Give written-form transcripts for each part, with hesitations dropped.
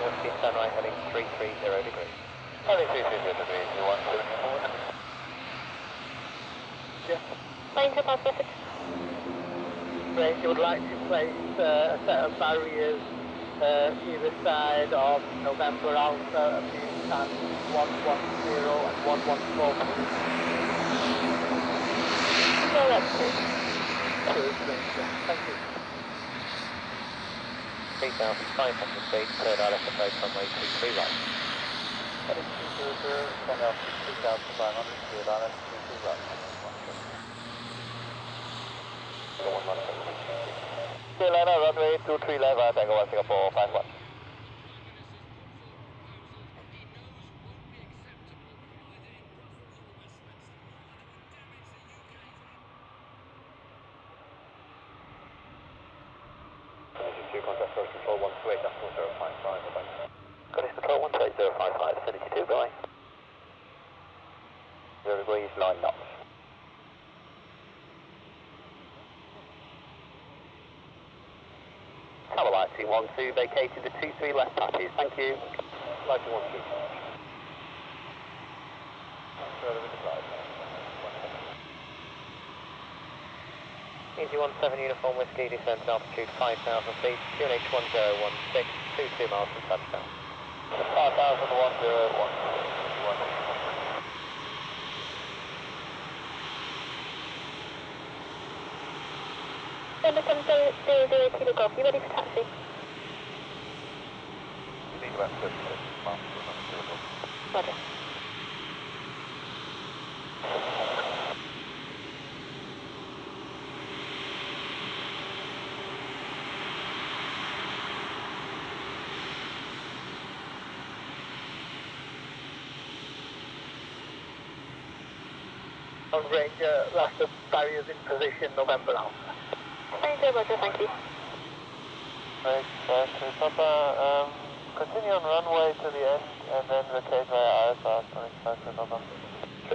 Whiskey, turn right, heading 330 degrees. Heading 330 degrees, you want 7 forward? Yeah. Range above message. Range would like to place a set of barriers either side of November Alpha, being times 110 and 114, please. No, that's good. Cheers, Ranger. Thank you. 3,500 feet, cleared ILS approach runway 23 right. Heading 200, send out 3,500, cleared ILS 23 right. Carolina, runway 23 left, Tango 1 Singapore 51. Contact first control 128, that's 055, bye. Contact control 128, 055, vicinity 2, bye. 0 degrees, 9 knots. Tower lighting 12, vacated the 23 left patches, thank you. Lighting 12. Easy 17 uniform whiskey, descent altitude 5,000 feet, QNH 1016, 22 miles from touchdown. 5,101. Undercom 002 Kilo Golf, you ready for taxi? You need about 36 miles to another Kilo Golf. Roger. Ranger, last of barriers in position, November Alpha. Ranger, Roger, thank you. Right, Papa, continue on runway to the end and then vacate via Alpha, 25 Papa.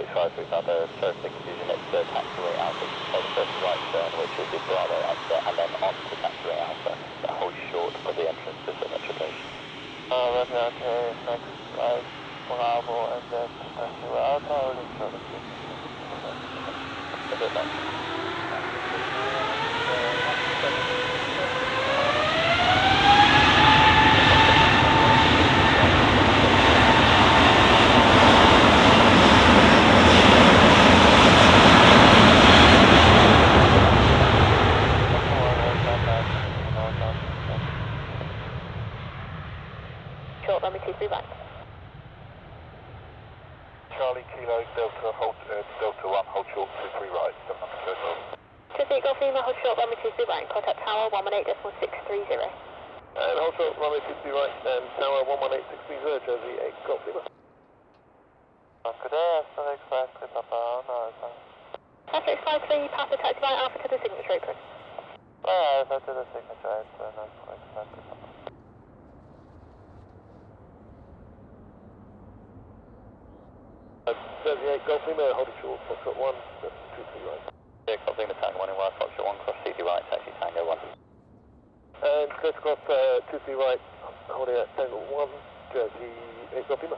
35 Papa, first thing to do the next taxiway Alpha, take the first right turn, which is the Bravo exit, and then on to taxiway Alpha. That holds short for the entrance to signature station. Roger, okay, next right, Bravo, and then taxiway Alpha, holding short of the a bit much. Short runway 23 right. Charlie Kilo Delta, hold Delta 1, hold short 23 right, 700 over. 28 Golf Lima, hold short runway 23 right, contact tower 118.630. And hold short runway 23 right, and tower 118.630, Jersey 8 Golf Lima. Good day, Asterix 5, good Papa, no, Asterix 53, pass the taxi right Alpha to the signature apron. yeah, Alpha to the signature, it's no, Asterix 5, good Papa. Jersey 8 Golf Lima, hold it short, Foxtrot 1, 23 right. Yeah, Golf Lima, Tango 1 in West, Foxtrot 1, cross CT right, taxi Tango 1. And clear to cross 23 right, holding at Tango 1, Jersey 8 Golf Lima.